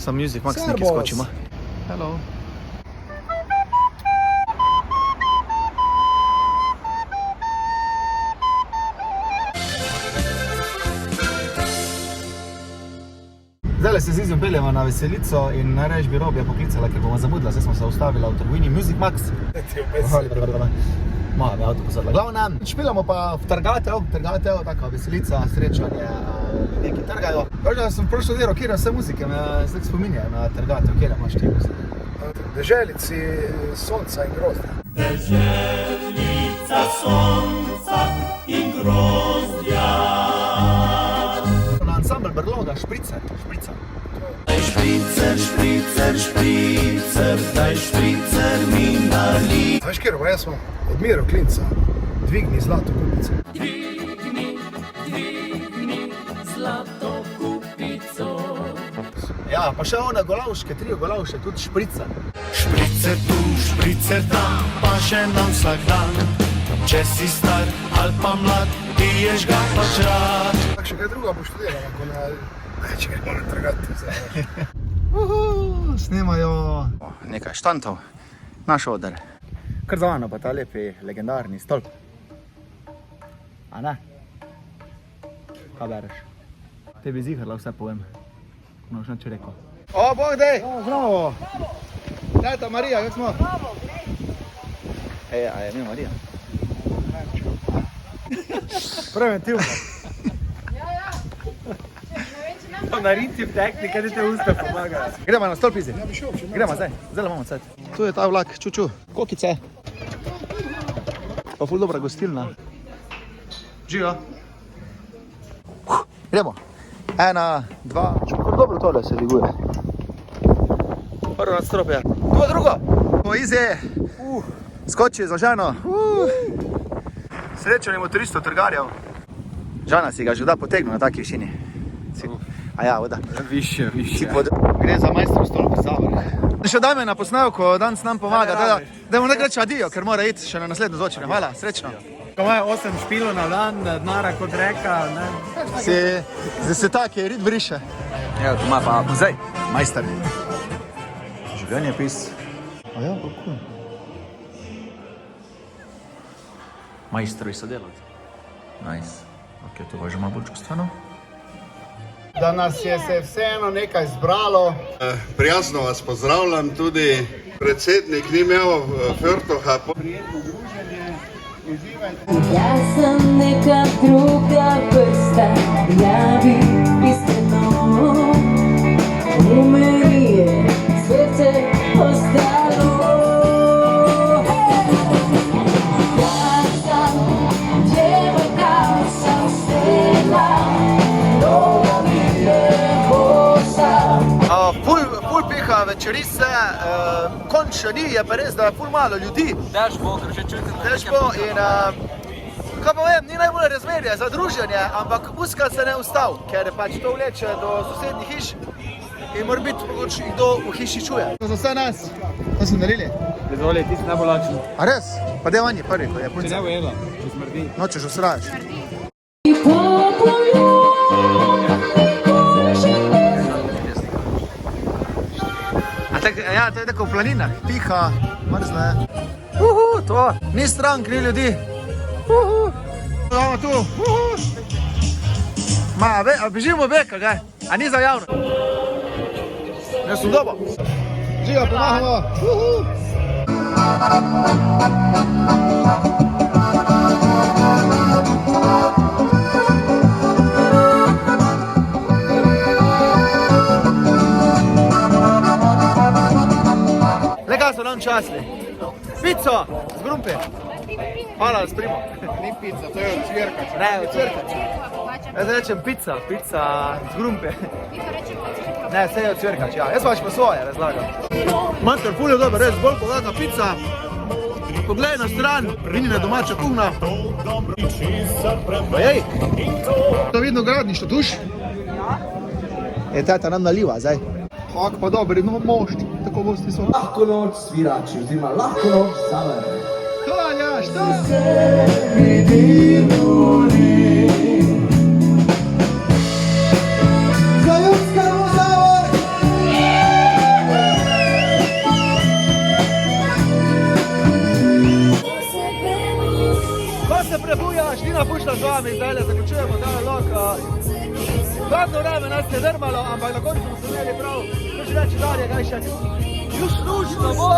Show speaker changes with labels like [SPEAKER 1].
[SPEAKER 1] Sam Music Max nekaj skočimo. Hello. Zdaj se z Izijom peljemo na veselico in najreč bi Robija poklicala, ker bomo zamudila. Zdaj smo se ustavila v trgovini Music Max. Moja me avto posadila. Glavnem, špilamo pa v trgatev, taka veselica, srečanje, ljudje, ki trgajo. Kažem, sem prošlo delo, kjer vse muzike me zdaj spominja na trgatev, kjer imaš ti muzike.
[SPEAKER 2] Deželici sonca in grozdja.
[SPEAKER 3] Deželica sonca in grozdja.
[SPEAKER 1] Na ansambl Brloga, Špricer.
[SPEAKER 3] Špricer, špricer, špricer, daj špricer mi nali.
[SPEAKER 2] Veš, kjer jaz smo od Miro Klinca, dvigni zlato kupico.
[SPEAKER 3] Dvigni zlato kupico.
[SPEAKER 1] Ja, pa še one golavške, 3 golavše, tudi špricer.
[SPEAKER 3] Špricer tu, špricer tam, pa še nam vsak dan. Če si star ali pa mlad, piješ ga pač rad.
[SPEAKER 2] Tak še kaj druga poštudirala, ko na... Če kaj moram trgati.
[SPEAKER 1] Snimajo nekaj štantov, naš oder. Kar zavano pa ta lepi legendarni stolp. A ne? Kaj bereš? Tebi zihrla vse povem. No, še neče rekel. O, Bog dej! Bravo! Teta Marija, kako smo? Bravo, grej! A je mi Marija? Preventivno. Narinci v tehnike, da te usta pomagajo. Gremo na stolp izi. Gremo zdaj, zdaj imamo cajt. Tu je ta vlak, čuču, kokice. Pa ful dobra gostilna. Živo. Gremo. 1, 2. Ful dobro tole se diguje. Prvo nadstropje. Tu je drugo. Po izi. Skoči za ženo. Srečanje motoristov trgarjev. Žana si ga že da potegnil na taki višini. A ja, voda.
[SPEAKER 4] Više.
[SPEAKER 1] Gre za majstrov stolp Zavrh. Še Damjana posnevko, danes nam pomaga, da mu nekaj reči adijo, ker mora iti še na naslednjo zočenje. Hvala, srečno.
[SPEAKER 4] Ko je 8 špilov na dan, denara kot reka, ne?
[SPEAKER 1] Zdaj se tak je, rit briše.
[SPEAKER 4] Ja, tu ima pa muzej.
[SPEAKER 1] Majster. Življenje pis. A ja, kako? Majstrovi sodelavci. Nice. Ok, to bo že malo bolj čustveno.
[SPEAKER 2] Da nas je se vseeno nekaj zbralo.
[SPEAKER 5] Prijazno vas pozdravljam, tudi predsednik ni imel Fjortoha.
[SPEAKER 2] Prijetno druženje, uživajte.
[SPEAKER 6] Ja sam neka druga vrsta, ja bi iskreno, u meni je srce ostalo. Ja sam djevojka sa sela, nova mi leposa.
[SPEAKER 1] Ful piha večerice, končno ni, je pa res, da je ful malo ljudi.
[SPEAKER 4] Težko, ker že čutim, da
[SPEAKER 1] Težko in, kaj pa vem, ni najbolj razmerje za druženje, ampak muska se ne ustav, ker pač to vleče do sosednjih hiš in mora biti mogoče kdo v hiši čuje. Za vse nas, kaj smo naredili?
[SPEAKER 4] Izvoli, ti si najbolj lačen.
[SPEAKER 1] A res? Pa dej on je prvi, ko je
[SPEAKER 4] Če
[SPEAKER 1] punca.
[SPEAKER 4] ne bo jedla, če smrdi.
[SPEAKER 1] Nočeš usrajaš. Ja, to je tako v planinah, piha, mrzne. To, ni strank, ni ljudi. Imamo tu. A bežimo beka, kaj? A ni za javno? Jaz sem dobo. Živa, pomahamo. Kaj so nam časli? Pico z grumpe. Hvala, s primo.
[SPEAKER 2] Ni pizza, to je cvirkač.
[SPEAKER 1] Ne, cvirkač. Jaz rečem pica z grumpe. Ne, vse je cvirkač, ja. Jaz pač po svoje razlagam. Mater, ful je dober, res bolj povedna pica. Poglej na stran, vinjena domača kuhna. Ojej, to vidno gradništvo, tuš? Je teta nam naliva, zdaj. Ak pa dobri, no mošt, tako gosti so.
[SPEAKER 7] Lahko noč svirači, oziroma lahko noč Zavrh.
[SPEAKER 1] Hvala, šta?
[SPEAKER 7] Vidi ljudi. Zajuckamo Zavrh.
[SPEAKER 4] se prebujaš, Nina Pušta z vami, zdaj le zaključujemo ta vlog. Hladno vreme nas je drmalo, ampak na koncu smo se imeli prav. Ko že reči dalje, kaj še? Już luźno, bo!